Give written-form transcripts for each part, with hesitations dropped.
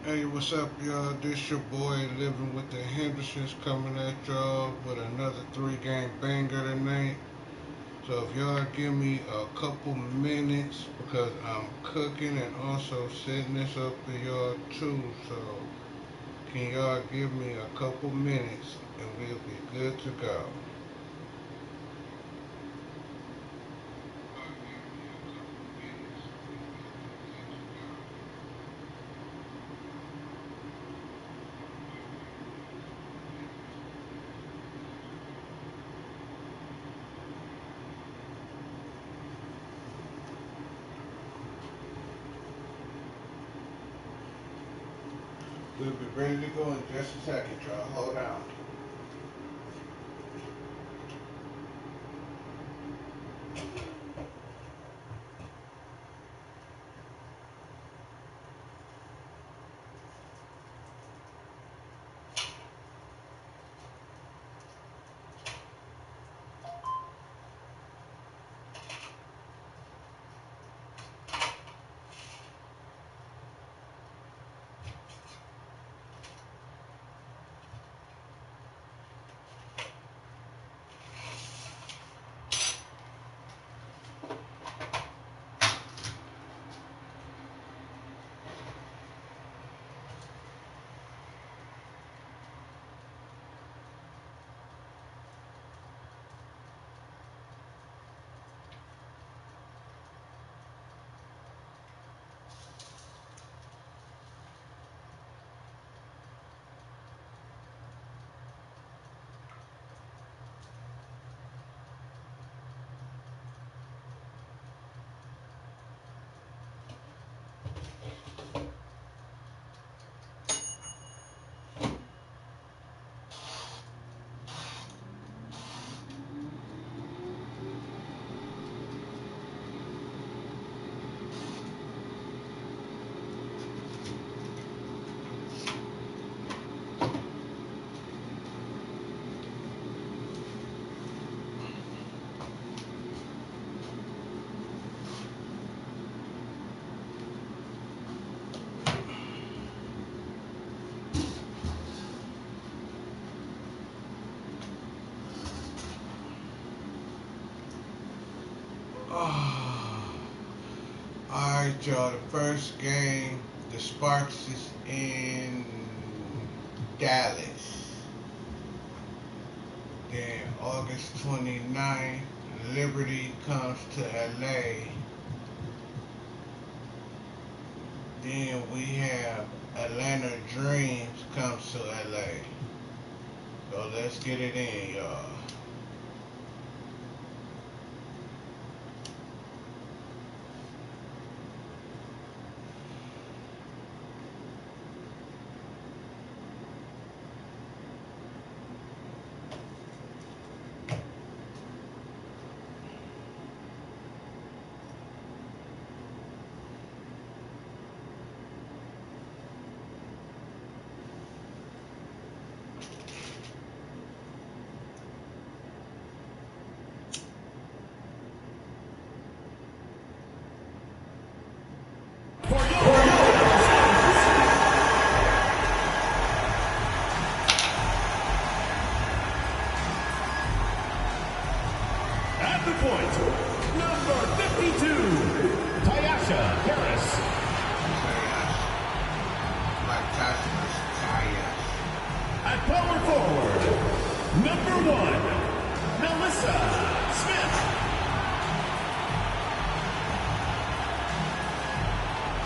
Hey, what's up, y'all? This your boy Livin with the Hendersons coming at y'all with another three-game banger tonight. So if y'all give me a couple minutes because I'm cooking and also setting this up for y'all too. So can y'all give me a couple minutes and we'll be good to go. We'll be ready to go in just a second, y'all. Hold on. Oh. Alright, y'all. The first game, the Sparks is in Dallas. Then August 29th, Liberty comes to LA. Then we have Atlanta Dreams comes to LA. So let's get it in, y'all. At the point, number 52, Tyasha Harris. At power forward, number 1, Melissa Smith.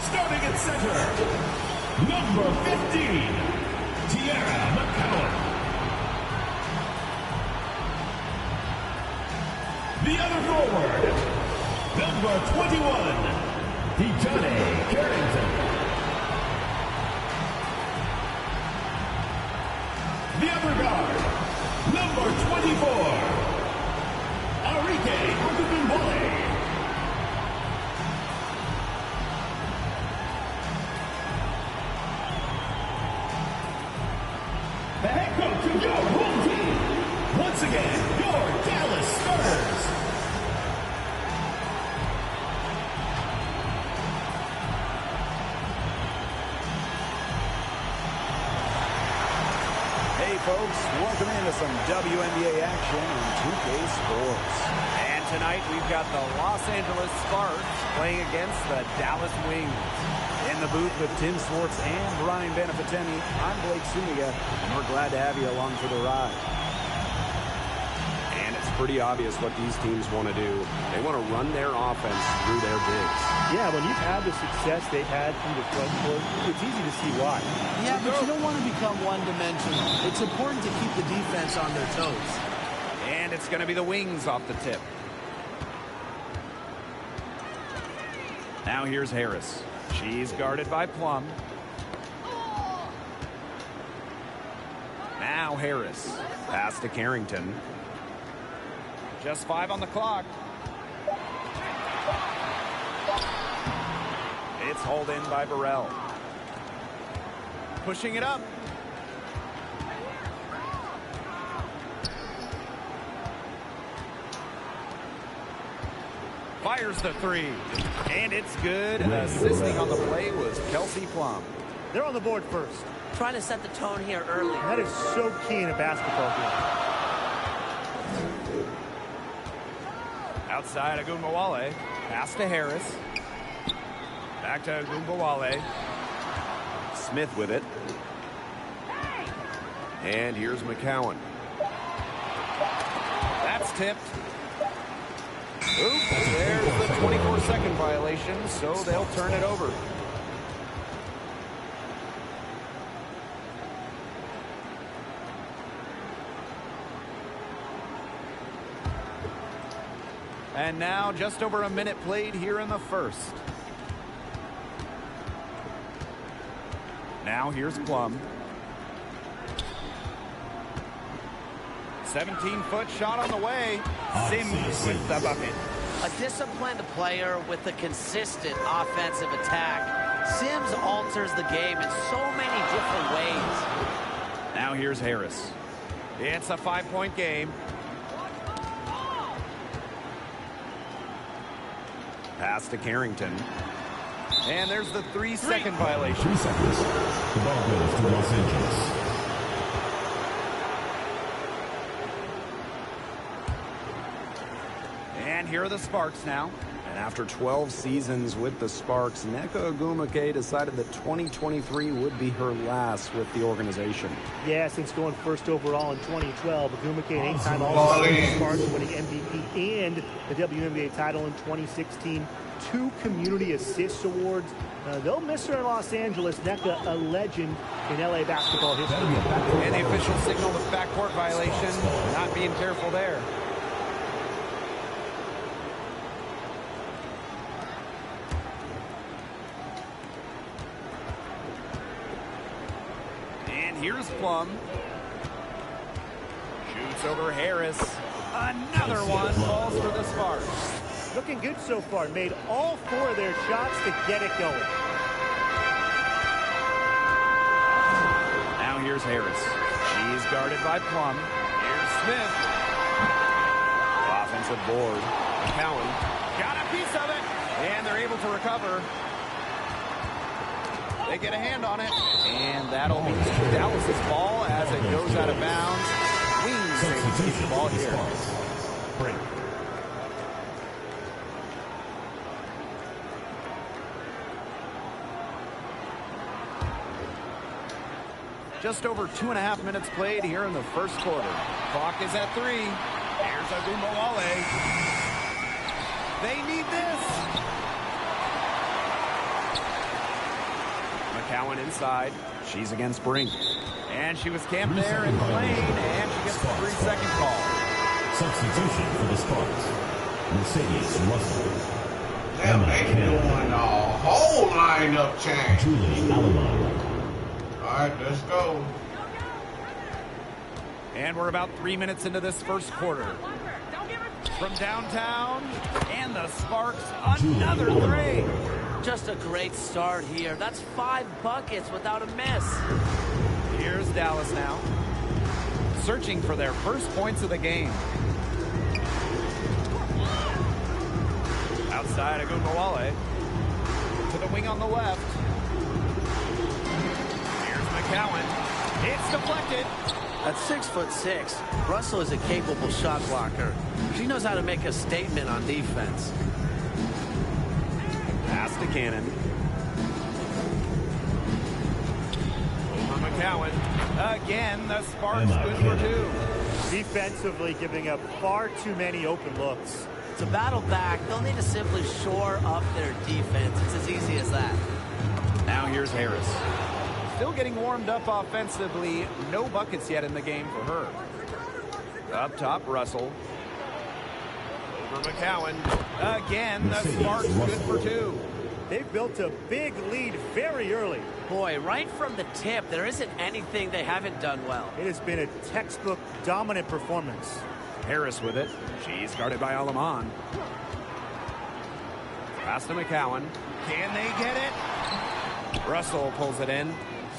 Starting at center, number 15, Tiara McCowan. The other forward, number 21, Dejane Carrington. The other guard, number 24, Arike Ogunbowale. The head coach of your home team, once again, your Dallas Starters. Hey folks, welcome into some WNBA action on 2K Sports. And tonight we've got the Los Angeles Sparks playing against the Dallas Wings. In the booth with Tim Swartz and Brian Benefatemi, I'm Blake Zuniga, and we're glad to have you along for the ride. And it's pretty obvious what these teams want to do. They want to run their offense through their bigs. Yeah, when you've had the success they've had through the front court, it's easy to see why. Yeah, but you don't want to become one-dimensional. It's important to keep the defense on their toes. And it's going to be the Wings off the tip. Now here's Harris. She's guarded by Plum. Now Harris. Pass to Carrington. Just 5 on the clock. It's hauled in by Burrell. Pushing it up. Fires the three. And it's good. Assisting on the play was Kelsey Plum. They're on the board first. Trying to set the tone here early. That is so key in a basketball game. Outside Agunbowale. Pass to Harris. Back to Agunbowale. Smith with it. And here's McCowan. That's tipped. Oops, there's the 24-second violation, so they'll turn it over. And now just over a minute played here in the first. Now here's Plum. 17-foot shot on the way. Sims with the bucket. A disciplined player with a consistent offensive attack. Sims alters the game in so many different ways. Now here's Harris. It's a 5-point game. Pass to Carrington. And there's the 3-second violation. 3 seconds. The ball goes to Los Angeles. And here are the Sparks now. And after 12 seasons with the Sparks, Nneka Ogwumike decided that 2023 would be her last with the organization. Yeah, since going first overall in 2012, Ogwumike an 8-time All-Star, Sparks winning MVP and the WNBA title in 2016. 2 community assists awards. They'll miss her in Los Angeles. Nneka, a legend in LA basketball history. And the official signaled a backcourt violation. Not being careful there. And here's Plum. Shoots over Harris. Another one falls for the Sparks. Looking good so far. Made all 4 of their shots to get it going. Now here's Harris. She's guarded by Plum. Here's Smith. Offensive board. McCowan got a piece of it. And they're able to recover. They get a hand on it. And that'll be Dallas's ball as it goes out of bounds. Wings able to keep the ball here. Break. Just over 2.5 minutes played here in the first quarter. Clock is at 3. Here's Agunbowale. They need this. McCowan inside. She's against Brink. And she was camped there in the lane, and she gets the 3-second call. Substitution for the Sparks. Mercedes Russell. They doing a whole lineup change. Julie Allen. All right, let's go. And we're about 3 minutes into this first quarter. From downtown, and the Sparks, another 3. Just a great start here. That's 5 buckets without a miss. Here's Dallas now. Searching for their first points of the game. Outside Agunbowale. To the wing on the left. Here's McCowan. It's deflected. At 6'6", Russell is a capable shot blocker. She knows how to make a statement on defense. Pass to Cannon. Over McCowan. Again, the Sparks good for 2. Defensively giving up far too many open looks. To battle back, they'll need to simply shore up their defense. It's as easy as that. Now here's Harris. Still getting warmed up offensively. No buckets yet in the game for her. Up top, Russell. Over McCowan. Again, the Sparks good for 2. They've built a big lead very early. Boy, right from the tip, there isn't anything they haven't done well. It has been a textbook dominant performance. Harris with it. She's guarded by Alaman. Pass to McCowan. Can they get it? Russell pulls it in.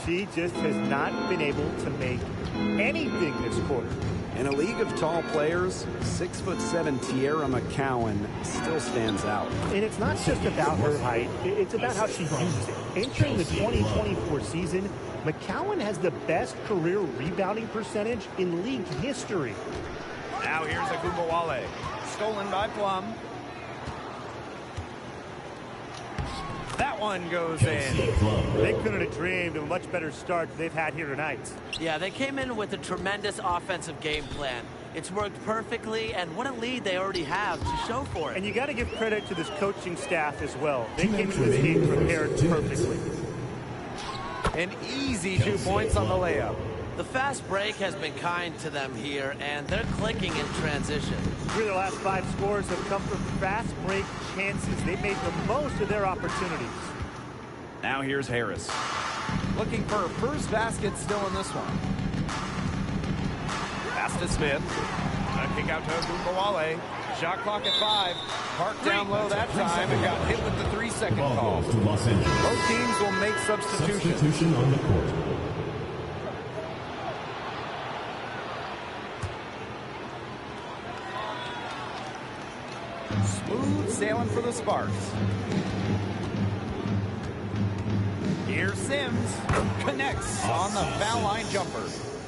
She just has not been able to make anything this quarter. In a league of tall players, 6'7" Tierra McCowan still stands out. And it's not just about her height. It's about how she uses it. Entering the 2024 season, McCowan has the best career rebounding percentage in league history. Now here's Agumbawale. Stolen by Plum. That one goes in. They couldn't have dreamed of a much better start than they've had here tonight. Yeah, they came in with a tremendous offensive game plan. It's worked perfectly, and what a lead they already have to show for it. And you got to give credit to this coaching staff as well. They came into this game prepared perfectly. An easy 2 points on the layup. The fast break has been kind to them here, and they're clicking in transition. 3 of their last 5 scores have come from fast break chances. They made the most of their opportunities. Now here's Harris. Looking for her first basket still in this one. Pass to Smith. A kick out to Agumbawale. Shot clock at 5. Parked down low that time and got hit with the 3-second call. Both teams will make substitutions. Substitution on the court. Smooth sailing for the Sparks. Here's Sims. Connects on the foul line jumper.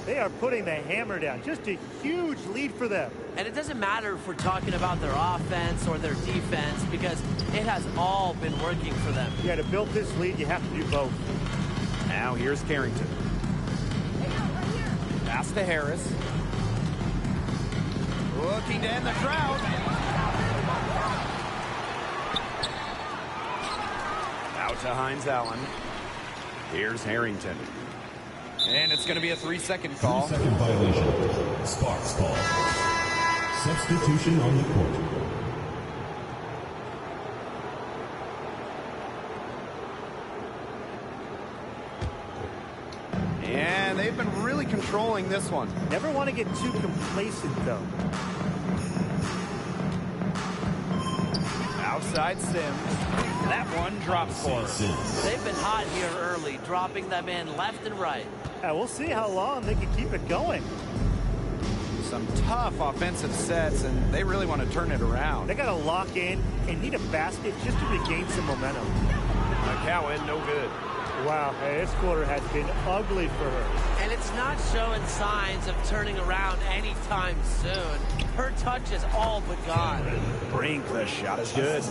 They are putting the hammer down. Just a huge lead for them. And it doesn't matter if we're talking about their offense or their defense, because it has all been working for them. Yeah, to build this lead, you have to do both. Now here's Carrington. Pass to Harris. Looking to end the drought. Out to Hines Allen. Here's Harrington. And it's going to be a 3-second call. 3-second violation. Sparks call. Substitution on the court. And they've been really controlling this one. Never want to get too complacent, though. Outside Sims. That one drops for her. They've been hot here early, dropping them in left and right. We'll see how long they can keep it going. Some tough offensive sets, and they really want to turn it around. They got to lock in and need a basket just to regain some momentum. McCowan, no good. Wow, this quarter has been ugly for her. And it's not showing signs of turning around anytime soon. Her touch is all but gone. Brink, the shot is good.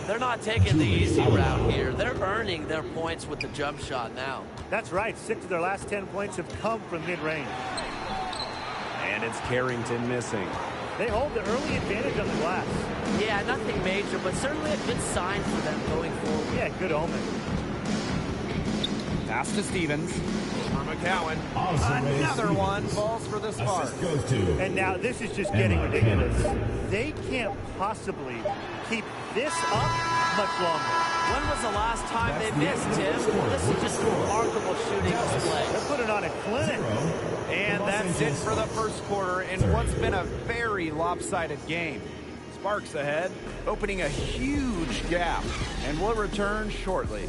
They're not taking the easy route here. They're earning their points with the jump shot now. That's right. 6 of their last 10 points have come from mid-range. And it's Carrington missing. They hold the early advantage on the glass. Yeah, nothing major, but certainly a good sign for them going forward. Yeah, good omen. Pass to Stevens. For McCowan. Another one falls for the Sparks. And now this is just getting ridiculous. They can't possibly keep this up much longer. When was the last time they missed, Tim? This is just a remarkable shooting display. They're putting on a clinic. And that's it for the first quarter in what's been a very lopsided game. Sparks ahead, opening a huge gap, and we'll return shortly.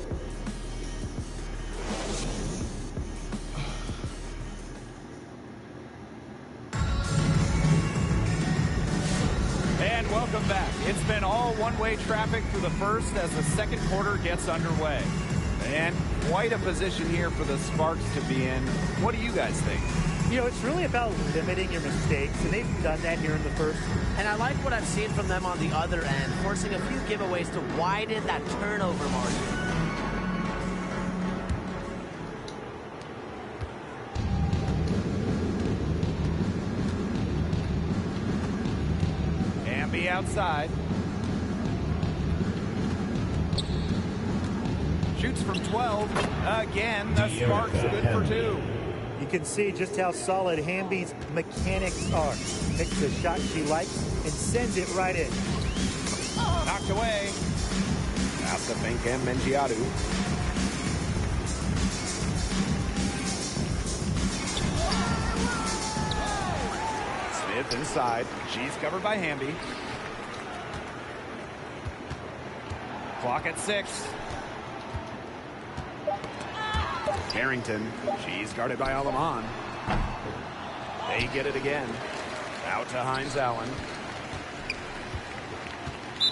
And welcome back. It's been all one-way traffic through the first as the second quarter gets underway. And quite a position here for the Sparks to be in. What do you guys think? You know, it's really about limiting your mistakes, and they've done that here in the first. And I like what I've seen from them on the other end, forcing a few giveaways to widen that turnover margin. Hamby outside. Shoots from 12. Again, the Sparks good for 2. You can see just how solid Hamby's mechanics are. Picks a shot she likes and sends it right in. Knocked away. Past the Fink and Mengiadu. Smith inside. She's covered by Hamby. Clock at 6. Harrington. She's guarded by Alaman. They get it again. Out to Hines Allen.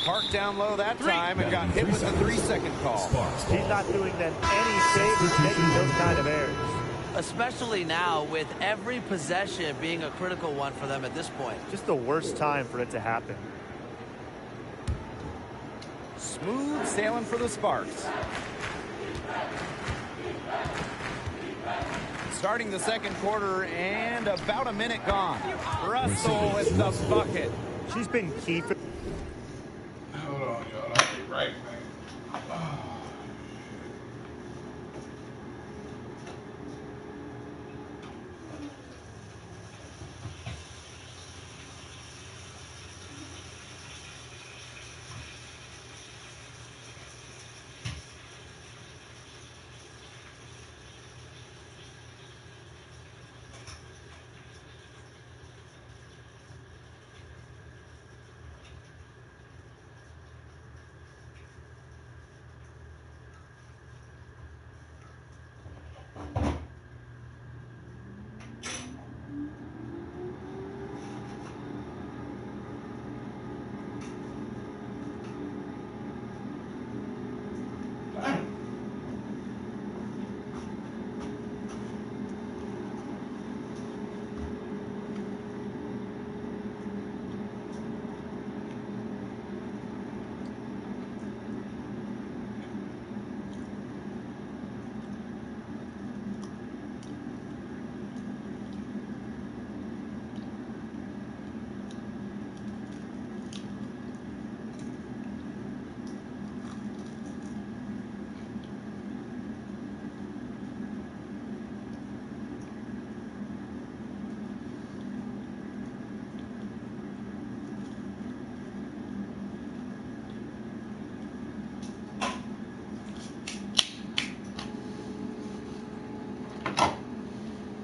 Parked down low that time and got hit with a 3-second call. He's not doing them any favors making those kind of errors. Especially now with every possession being a critical one for them at this point. Just the worst time for it to happen. Smooth sailing for the Sparks. Starting the second quarter and about a minute gone. Russell with the bucket. She's been key for... Hold on, y'all. I'll be right back.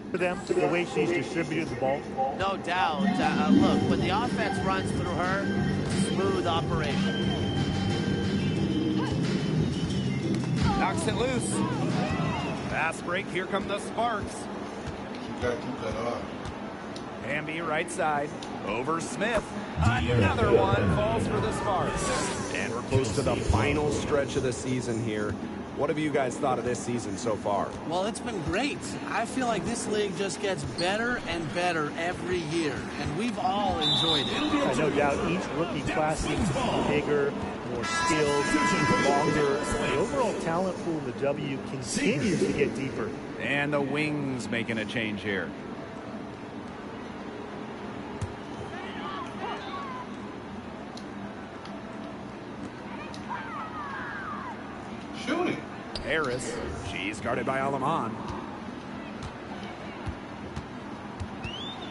For them, the way she's distributed the ball. No doubt. Look, when the offense runs through her, it's a smooth operation. Knocks it loose. Fast break. Here come the Sparks. Got you cut off. Hamby right side. Over Smith. Another one falls for the Sparks. And we're close to the final stretch of the season here. What have you guys thought of this season so far? Well, it's been great. I feel like this league just gets better and better every year, and we've all enjoyed it. No doubt each rookie class seems bigger, more skilled, longer. The overall talent pool in the W continues to get deeper. And the Wings making a change here. Shooting. Harris. She's guarded by Alaman.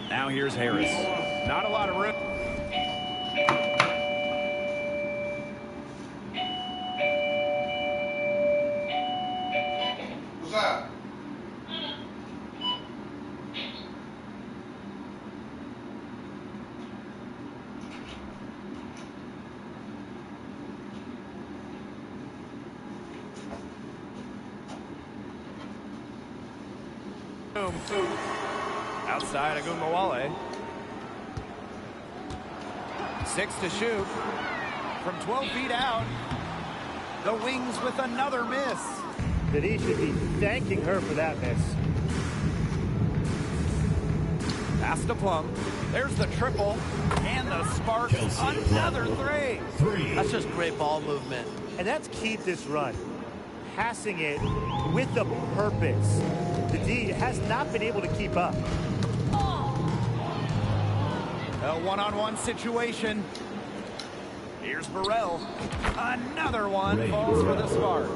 Now here's Harris. Not a lot of room. What's up? Outside Agumbawale. 6 to shoot. From 12 feet out. The Wings with another miss. that he should be thanking her for that miss. Pass to Plum. There's the triple. And the Sparks, another three. That's just great ball movement. And that's key to this run. Passing it with a purpose. The D has not been able to keep up. A one-on-one situation. Here's Burrell. Another one falls for the Sparks.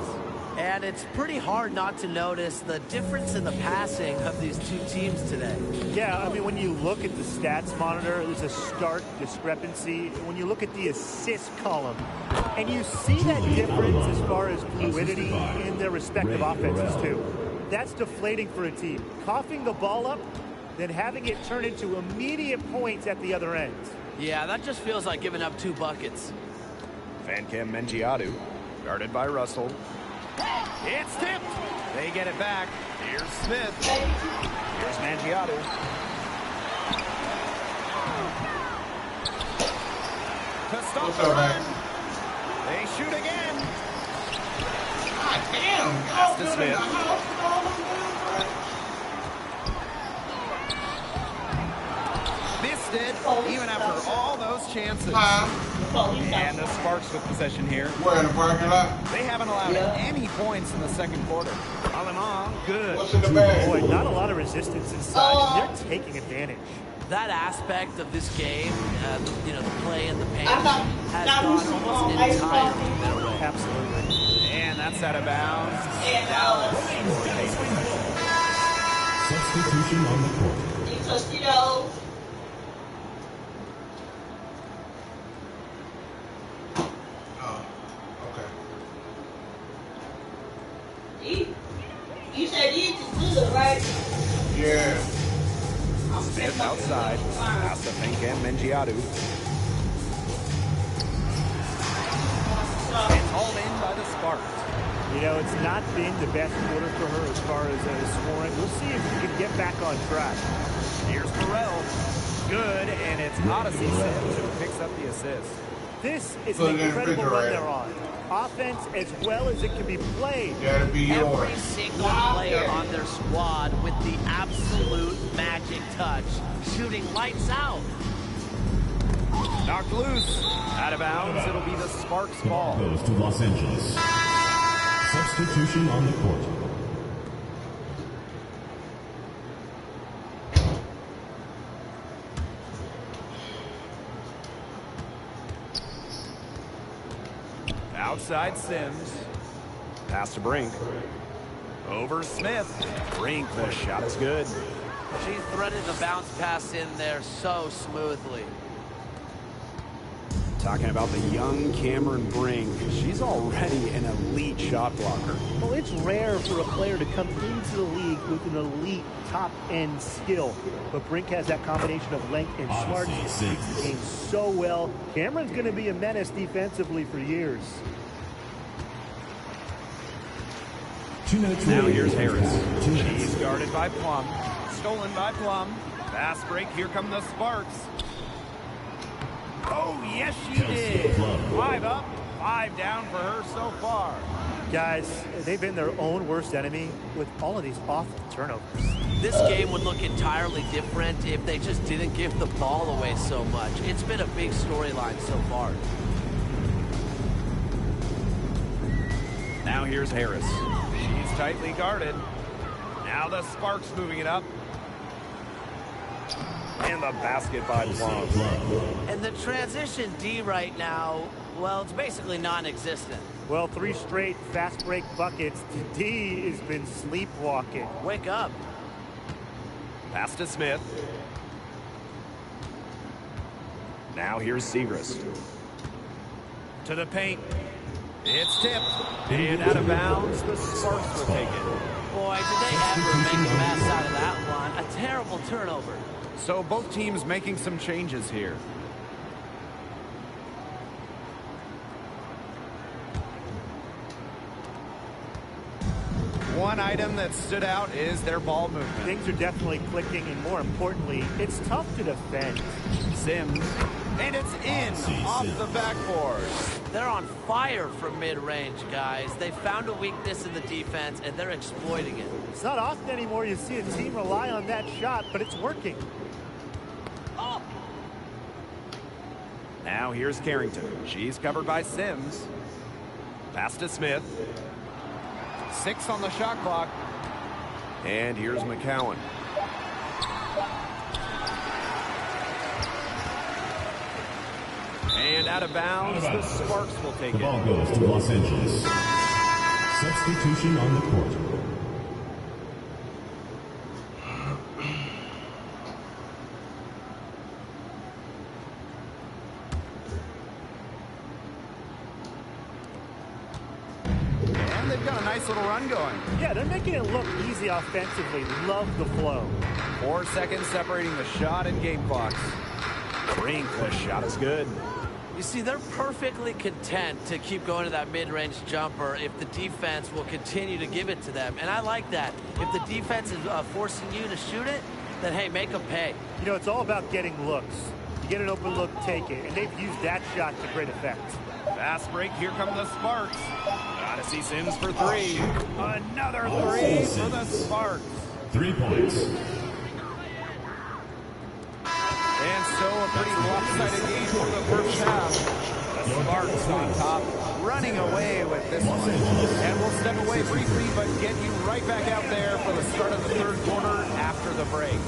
And it's pretty hard not to notice the difference in the passing of these two teams today. Yeah, I mean, when you look at the stats monitor, there's a stark discrepancy. When you look at the assist column, and you see that difference as far as fluidity in their respective offenses, too. That's deflating for a team. Coughing the ball up, then having it turn into immediate points at the other end. Yeah, that just feels like giving up 2 buckets. Fancam Mengiadu, guarded by Russell. It's tipped. They get it back. Here's Smith. Here's Mangiato. To stop What's the up, run. man? They shoot again. God damn. Pass to Smith. Missed it, even after all those chances. And the Sparks with possession here. We're in the parking lot. They haven't allowed any points in the second quarter. Alemang, good. What's in the bag? Boy, not a lot of resistance inside, and they're taking advantage. That aspect of this game, you know, the play in the paint, has gone almost entirely their way. Absolutely. And that's out of bounds. Substitution on the court. Oh, okay. You said you just good, right? Yeah. Smith outside. Pass to Fancam Mengiadu. It's hauled in by the Sparks. You know, it's not been the best quarter for her as far as scoring. We'll see if she can get back on track. Here's Burrell. Good, and it's Odyssey Sims who picks up the assist. This is Put an it in incredible run refrigerator. they're on. Offense as well as it can be played. Gotta be Every yours. single player on their squad with the absolute magic touch, shooting lights out. Knocked loose. Out of bounds. It'll be the Sparks ball. Goes to Los Angeles. Substitution on the court. Outside Sims. Pass to Brink. Over Smith. Brink, the shot is good. She threaded the bounce pass in there so smoothly. Talking about the young Cameron Brink. She's already an elite shot blocker. Well, it's rare for a player to come into the league with an elite top-end skill. But Brink has that combination of length and smartness. Makes the game so well. Cameron's going to be a menace defensively for years. 2 minutes Now remaining. here's Harris. 2 minutes. She's guarded by Plum. Stolen by Plum. Fast break. Here come the Sparks. Oh, yes, she did. 5 up, 5 down for her so far. Guys, they've been their own worst enemy with all of these awful turnovers. This game would look entirely different if they just didn't give the ball away so much. It's been a big storyline so far. Now here's Harris. She's tightly guarded. Now the Sparks moving it up. And the basket by Plum. And the transition D right now, well, it's basically non-existent. Well, 3 straight fast break buckets. D has been sleepwalking. Wake up. Pass to Smith. Now here's Segrist. To the paint. It's tipped. And out of bounds. The Sparks will take it. Boy, did they ever make a mess out of that one. A terrible turnover. So both teams making some changes here. One item that stood out is their ball movement. Things are definitely clicking, and more importantly, it's tough to defend. Sims And it's in off the backboard. They're on fire from mid-range, guys. They found a weakness in the defense, and they're exploiting it. It's not often anymore you see a team rely on that shot, but it's working. Now here's Carrington. She's covered by Sims. Pass to Smith. 6 on the shot clock. And here's McCowan. And out of bounds, the Sparks will take it. The ball goes to Los Angeles. Substitution on the court. And they've got a nice little run going. Yeah, they're making it look easy offensively. Love the flow. 4 seconds separating the shot and game clocks. Brink, the shot is good. You see, they're perfectly content to keep going to that mid-range jumper if the defense will continue to give it to them. And I like that. If the defense is forcing you to shoot it, then, hey, make them pay. You know, it's all about getting looks. You get an open look, take it. And they've used that shot to great effect. Fast break. Here come the Sparks. Gotta see Sims for 3. Another 3 for the Sparks. 3 points. And so a pretty lopsided game for the first half. The Sparks on top, running away with this one. And we'll step away briefly, but get you right back out there for the start of the third quarter after the break.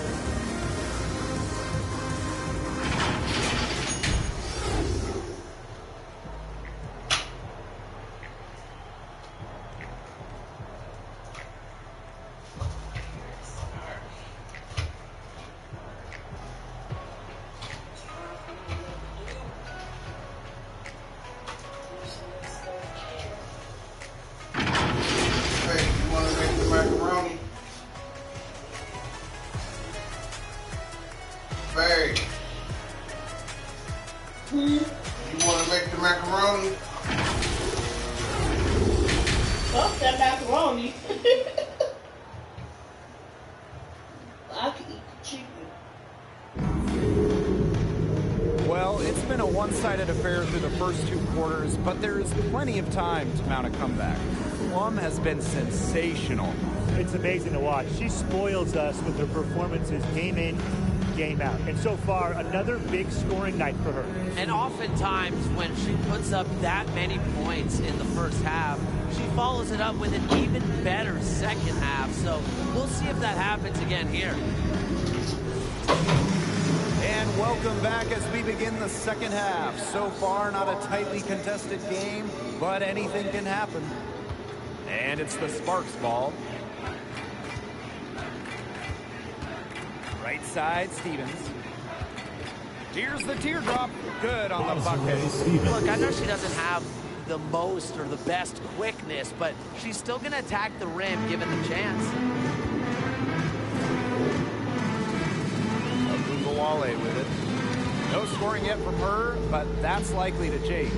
Babe. You want to make the macaroni? Fuck that macaroni. I can eat the chicken. Well, it's been a one-sided affair through the first 2 quarters, but there is plenty of time to mount a comeback. Plum has been sensational. It's amazing to watch. She spoils us with her performances game in, game out. And so far, another big scoring night for her. And oftentimes when she puts up that many points in the first half, she follows it up with an even better second half. So we'll see if that happens again here. And welcome back as we begin the second half. So far, not a tightly contested game, but anything can happen. And it's the Sparks ball. Right side, Stevens. Here's the teardrop. Good on the bucket. Look, I know she doesn't have the most or the best quickness, but she's still going to attack the rim given the chance. Wale with it. No scoring yet from her, but that's likely to change.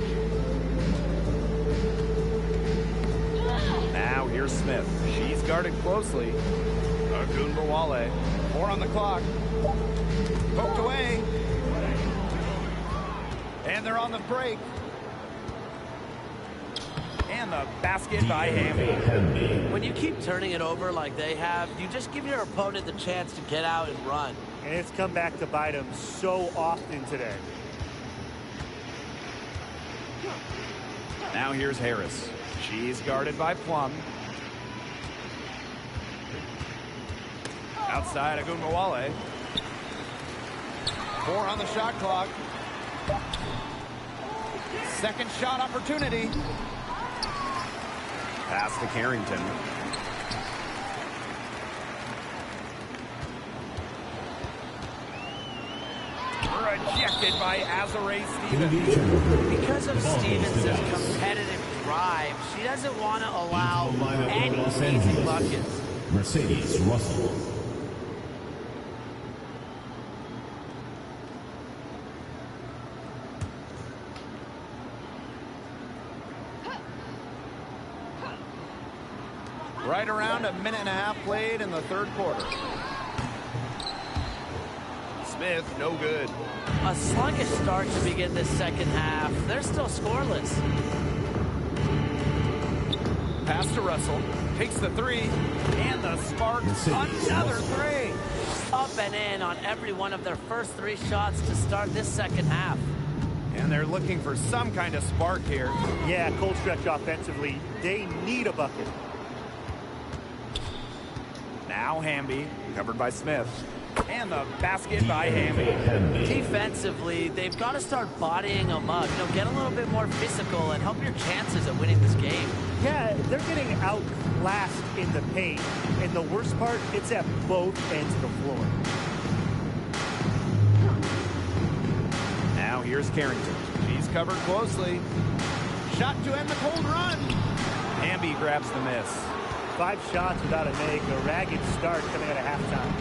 Now here's Smith. She's guarded closely. Wale. 4 on the clock. Poked away. And they're on the break. And the basket by Hamby. When you keep turning it over like they have, you just give your opponent the chance to get out and run. And it's come back to bite them so often today. Now here's Harris. She's guarded by Plum. Outside, Wale. 4 on the shot clock. Second shot opportunity. Pass to Carrington. Rejected by Azare Stevens. Because of Stevens' competitive drive, she doesn't want to allow any easy buckets. Mercedes Russell. Right around a minute and a half played in the third quarter. Smith, no good. A sluggish start to begin this second half. They're still scoreless. Pass to Russell. Takes the three. And the Sparks, another three. Up and in on every one of their first 3 shots to start this second half. And they're looking for some kind of spark here. Yeah, cold stretch offensively. They need a bucket. Now Hamby, covered by Smith. And the basket by Hamby. Defensively, they've got to start bodying them up. You know, get a little bit more physical and help your chances of winning this game. Yeah, they're getting outclassed in the paint. And the worst part, it's at both ends of the floor. Now here's Carrington. He's covered closely. Shot to end the cold run. Hamby grabs the miss. 5 shots without a make. A ragged start coming out of halftime.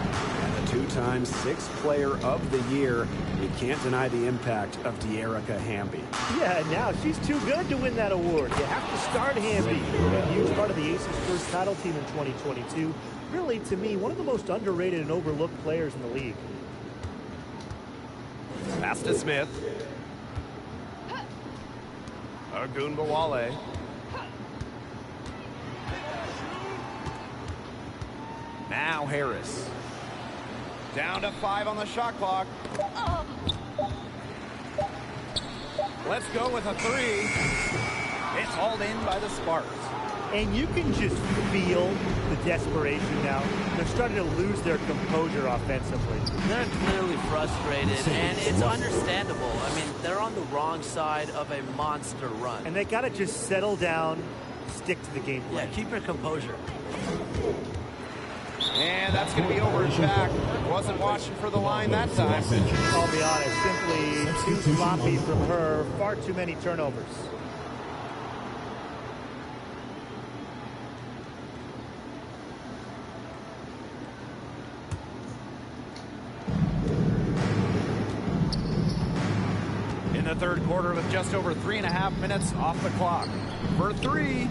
And the 2-time 6th player of the year. You can't deny the impact of De'Erica Hamby. Yeah, now she's too good to win that award. You have to start Hamby. A huge part of the Aces' first title team in 2022. Really, to me, one of the most underrated and overlooked players in the league. Pass to Smith. Ogunbowale. Now Harris. Down to 5 on the shot clock. Let's go with a 3. It's hauled in by the Sparks. And you can just feel the desperation now. They're starting to lose their composure offensively. They're clearly frustrated, and it's understandable. I mean, they're on the wrong side of a monster run. And they got to just settle down, stick to the game plan. Yeah, keep your composure. And that's going to be over his back. Wasn't watching for the line that time. I'll be honest, simply too sloppy from her. Far too many turnovers. In the third quarter with just over 3.5 minutes off the clock. For 3.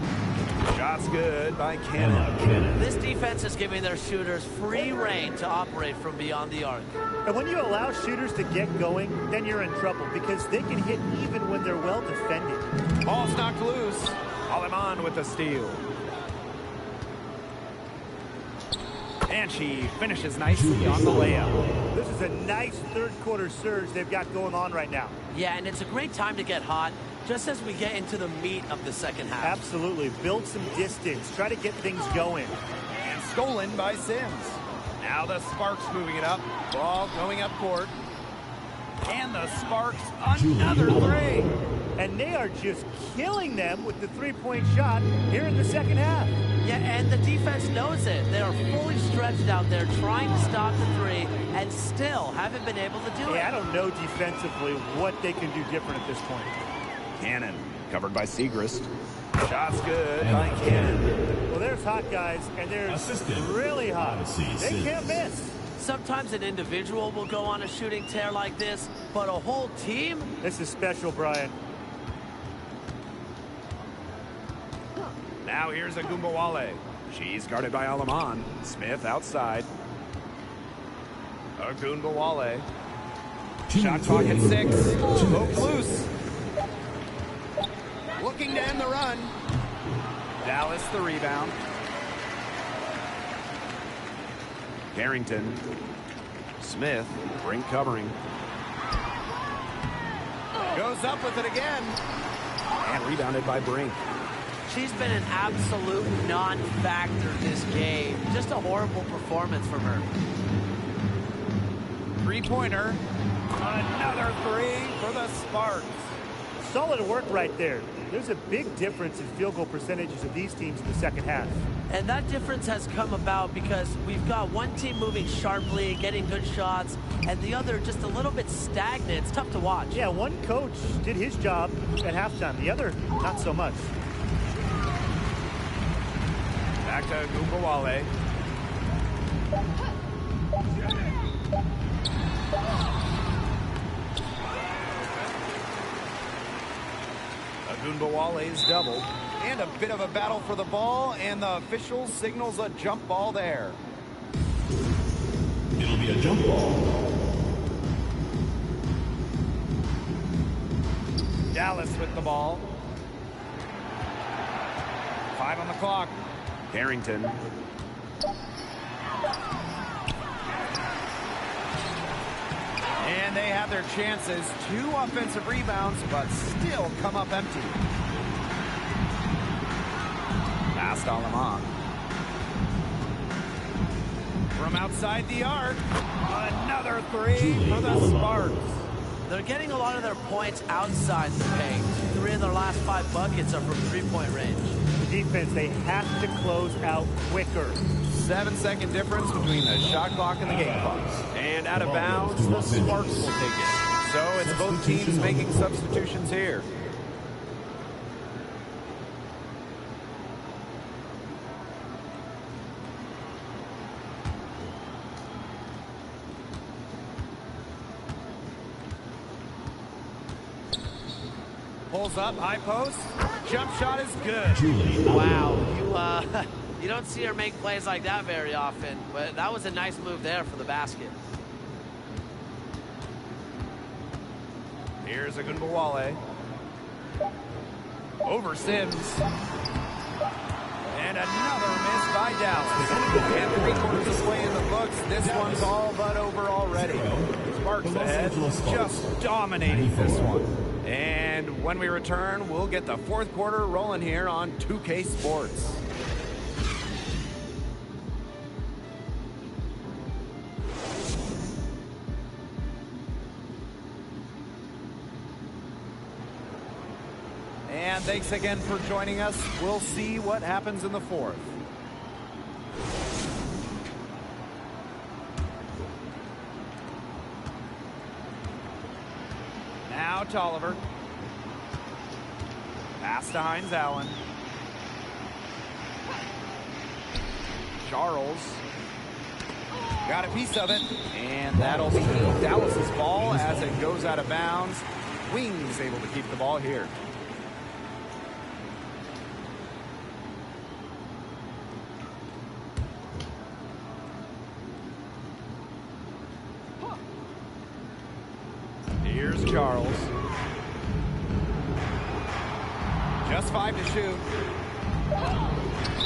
Shots good by Cannon. This defense is giving their shooters free reign to operate from beyond the arc. And when you allow shooters to get going, then you're in trouble because they can hit even when they're well defended. Ball's knocked loose. Aleman with the steal. And she finishes nicely on the layup. This is a nice third quarter surge they've got going on right now. Yeah, and it's a great time to get hot, just as we get into the meat of the second half. Absolutely. Build some distance. Try to get things going. And stolen by Sims. Now the Sparks moving it up. Ball going up court. And the Sparks, another 3. And they are just killing them with the three-point shot here in the second half. Yeah, and the defense knows it. They are fully stretched out there trying to stop the 3 and still haven't been able to do it. I don't know defensively what they can do different at this point. Cannon, covered by Segrist. Shots good by Cannon. Well, there's hot guys, and there's really hot. They can't miss. Sometimes an individual will go on a shooting tear like this, but a whole team? This is special, Brian. Now here's Ogunbowale. She's guarded by Aleman. Smith outside. Ogunbowale. Shot clock at 6. Hook loose. Looking to end the run. Dallas the rebound. Carrington. Smith, Brink covering. Goes up with it again. And rebounded by Brink. She's been an absolute non-factor this game. Just a horrible performance from her. Three-pointer. Another 3 for the Sparks. Solid work right there. There's a big difference in field goal percentages of these teams in the second half. And that difference has come about because we've got one team moving sharply, getting good shots, and the other just a little bit stagnant. It's tough to watch. Yeah, one coach did his job at halftime. The other, not so much. Back to Ogunbowale. Ogunbowale's double. And a bit of a battle for the ball, and the official signals a jump ball there. It'll be a jump ball. Dallas with the ball. 5 on the clock. Carrington. And they have their chances. 2 offensive rebounds, but still come up empty. Past Alamon. From outside the arc, another 3 for the Sparks. They're getting a lot of their points outside the paint. 3 of their last 5 buckets are from three-point range. The defense, they have to close out quicker. 7-second difference between the shot clock and the game clock. And out of bounds, the Sparks will take it. So it's both teams making substitutions here. Pulls up, high post. Jump shot is good. Wow, you don't see her make plays like that very often, but that was a nice move there for the basket. Here's Agunbowale. Over Sims. And another miss by Dallas. And 3/4 of play in the books. This one's all but over already. Sparks ahead, just dominating this one. And when we return, we'll get the 4th quarter rolling here on 2K Sports. And thanks again for joining us. We'll see what happens in the 4th. Now Tolliver. Pass to Hines Allen. Charles. Got a piece of it. And that'll be Dallas's ball as it goes out of bounds. Wings able to keep the ball here. Here's Charles. Just 5 to shoot.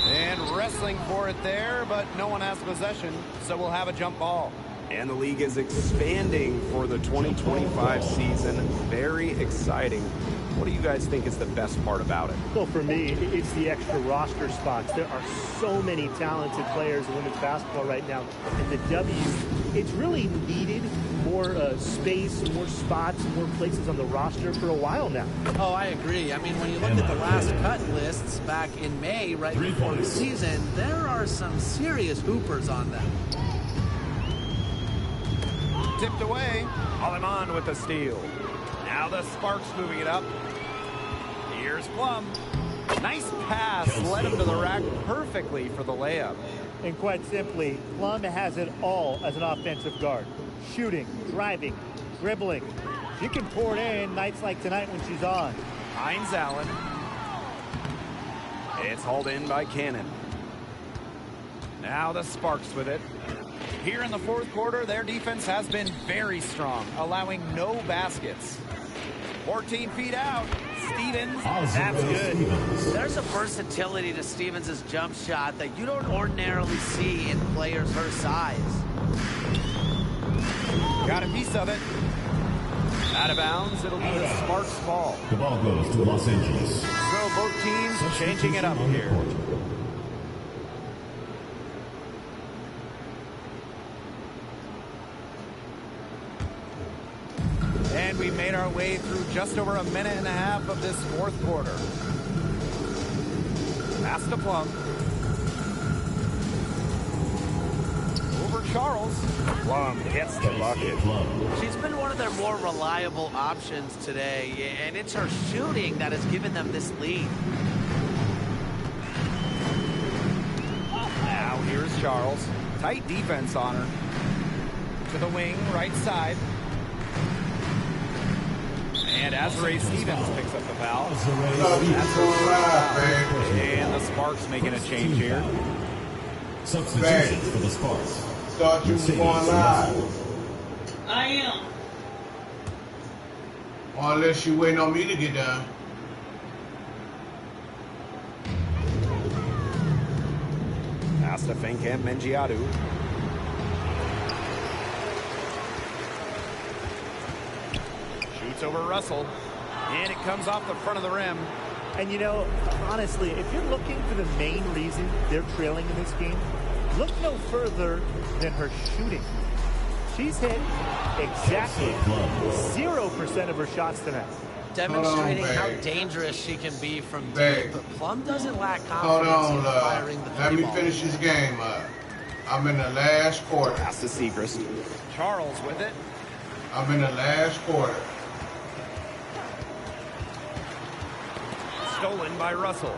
And wrestling for it there, but no one has possession, so we'll have a jump ball. And the league is expanding for the 2025 season. Very exciting. What do you guys think is the best part about it? Well, for me, it's the extra roster spots. There are so many talented players in women's basketball right now. And the W, it's really needed more space, more spots, more places on the roster for a while now. Oh, I agree. I mean, when you look at the last cut lists back in May, right before the season, there are some serious hoopers on them. Tipped away. Alamon with the steal. Now the Sparks moving it up. Here's Plum. Nice pass. Led him to the rack perfectly for the layup. And quite simply, Plum has it all as an offensive guard. Shooting, driving, dribbling. She can pour it in nights like tonight when she's on. Hines Allen. It's hauled in by Cannon. Now the Sparks with it. Here in the 4th quarter, their defense has been very strong, allowing no baskets. 14 feet out. Stevens, that's good. There's a versatility to Stevens' jump shot that you don't ordinarily see in players her size. Got a piece of it. Out of bounds, it'll be the Sparks ball. The ball goes to Los Angeles. So both teams changing it up here. And we made our way through just over a minute and a half of this 4th quarter. Pass to Plum. Over Charles. Plum gets the bucket. She's been one of their more reliable options today, and it's her shooting that has given them this lead. Now here's Charles. Tight defense on her. To the wing, right side. And Azrae Stevens picks up the foul. And the Sparks making a change here. Substitution for the Sparks. Thought you were going live. I am. Or unless you waiting on me to get done. Pass to Fenkamp Mengiadu. Shoots over Russell. And it comes off the front of the rim. And you know, honestly, if you're looking for the main reason they're trailing in this game, look no further than her shooting. She's hit exactly 0% of her shots tonight. Demonstrating Hold on, how babe. dangerous she can be from deep. Babe. But Plum doesn't lack Hold confidence on, in firing the let three me ball. finish this game up. I'm in the last quarter. Pass to Seacrest. Charles with it. I'm in the last quarter. Stolen by Russell.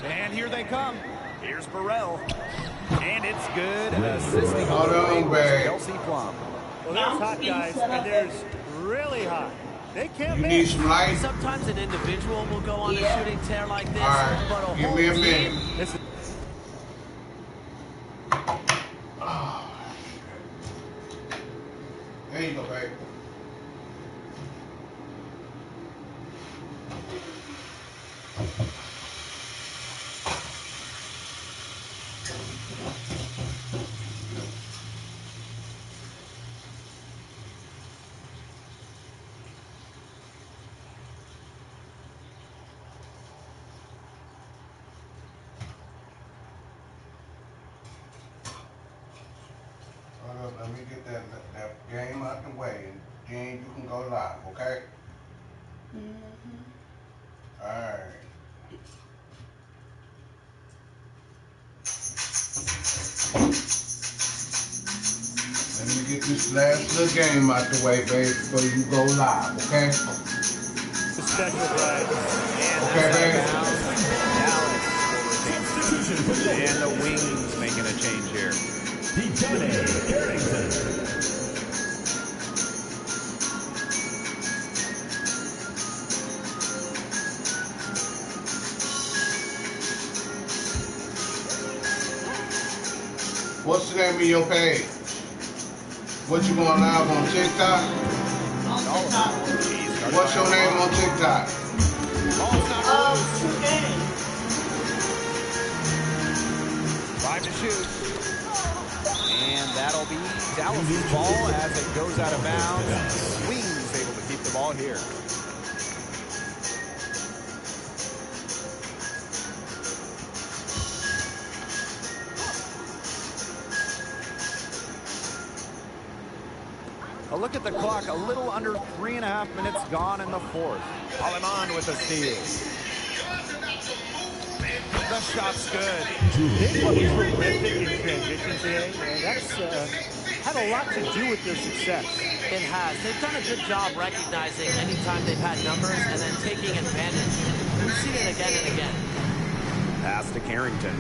And here they come. Here's Burrell. And it's good. Assisting Hold on the way on, was babe. Kelsey Plum. Well, there's hot guys, and there's really hot. They can't You need miss. some light? Sometimes an individual will go on a shooting tear like this, All right, but a give whole me a team. minute. This is Oh, there you go, babe. Hold up, let me get that game out the way, and then you can go live, okay? All right. Let me get this last little game out the way, babe, before you go live, okay? the special drive. Okay, babe? And the Wings making a change here. Dejohnny Harrington. What's the name of your page? What you going live on TikTok? What's your name on TikTok? Okay. 5 to shoot. And that'll be Dallas' ball as it goes out of bounds. Wings able to keep the ball here. A look at the clock, a little under 3.5 minutes gone in the fourth. Aleman with a steal. The shot's good. They look terrific in transition today. That's had a lot to do with their success. It has. They've done a good job recognizing anytime they've had numbers and then taking advantage. We've seen it again and again. Pass to Carrington.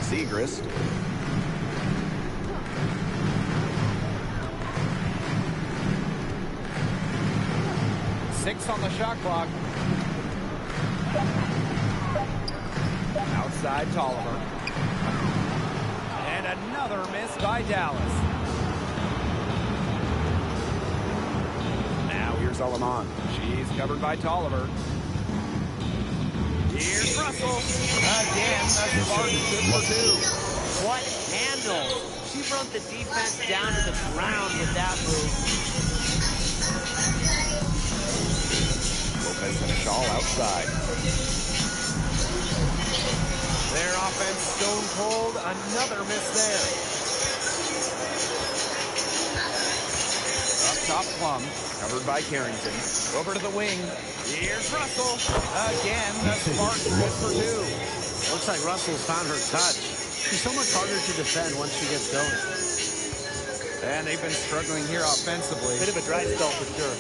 Segrist. Six on the shot clock. Outside Tolliver. And another miss by Dallas. Now here's Aleman. She's covered by Tolliver. Here's Russell. Again, the Sparks good for two. What handle? She brought the defense down to the ground with that move. Lopez and Shaw outside. Their offense stone cold. Another miss there. Up top, Plum. Covered by Carrington. Over to the wing. Here's Russell. Again, the Sparks good for two. Looks like Russell's found her touch. She's so much harder to defend once she gets going. And they've been struggling here offensively. Bit of a dry spell for sure.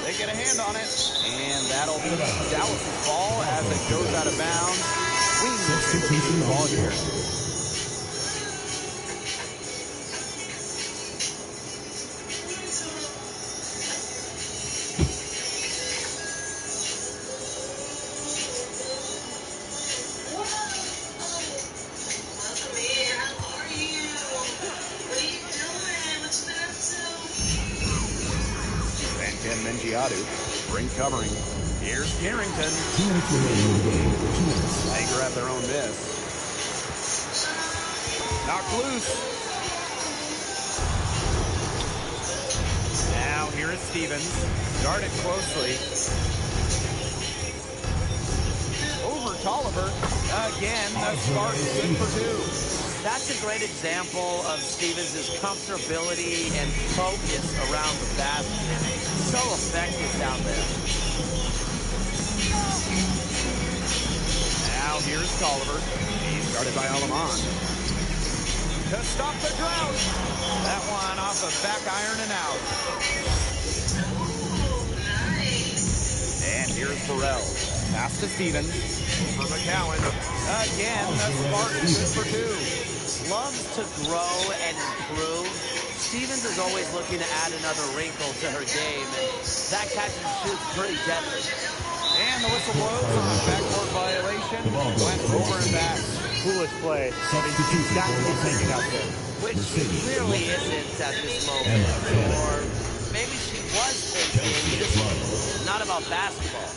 They get a hand on it. And that'll be Dallas' ball as it goes out of bounds. Wings taking the ball here. Mengiadu. Brink covering. Here's Carrington. 2 minutes remaining in the game. 2 minutes. Laker at their own miss. Knocked loose. Now here is Stevens. Guarded closely. Over Tolliver. Again, the Sparks good for 2. That's a great example of Stevens' comfortability and focus around the basket. So effective down there. Now here's Tolliver. He's guarded by Alaman. To stop the drought. That one off the back iron and out. And here's Burrell. Pass to Stevens. For McCowan. Again, the Spartans good for 2. Loves to grow and improve. Stevens is always looking to add another wrinkle to her game, and that catch and shoot's pretty deadly. And the whistle blows on a backboard violation. Went over and back. Foolish play. She's got to be thinking out there. Which she really isn't at this moment. Or maybe she was thinking, just not about basketball.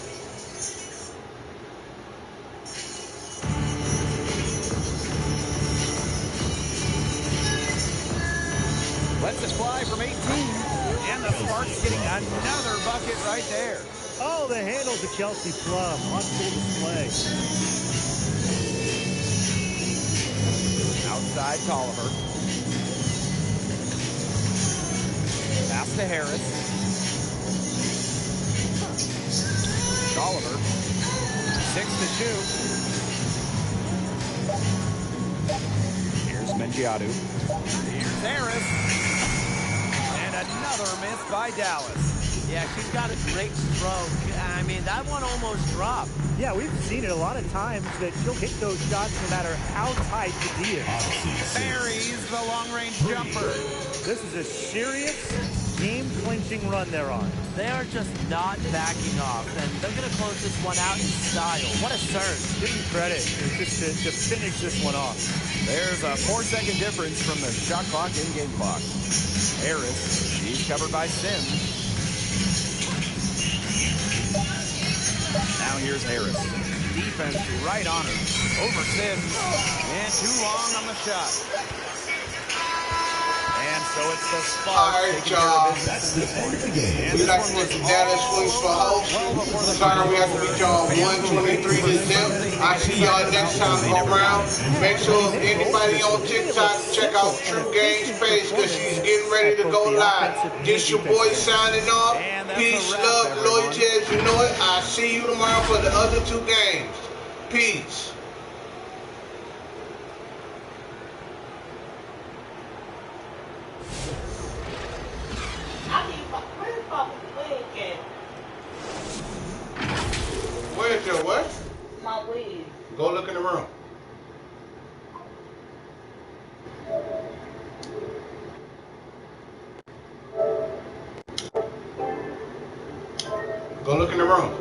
Lets it fly from 18. And the Sparks getting another bucket right there. Oh, the handles of Kelsey Plum on full display. Outside Tolliver. Pass to Harris. Tolliver. 6 to shoot. Here's Mengiadu. Here's Harris. And another miss by Dallas. Yeah, she's got a great stroke. I mean, that one almost dropped. Yeah, we've seen it a lot of times that she'll hit those shots no matter how tight the D is. Buries the long-range jumper. This is a serious game-clinching run they're on. They are just not backing off, and they're going to close this one out in style. What a surge. Give them credit just to finish this one off. There's a 4-second difference from the shot clock and game clock. Harris, she's covered by Sims. Now here's Harris. Defense right on her. Over Sims. And too long on the shot. And so it's the Sparks taking care of business. We'd like to get the Dallas Wings for host. Sorry, we have to beat y'all 123 to 0. I see y'all next time go around. Make sure if anybody on TikTok, check out True Games page because she's getting ready to go live. This your boy signing off. Peace, love, loyalty as you know it. I'll see you tomorrow for the other 2 games. Peace. Where's your what? My wig. Go look in the room. Go look in the room.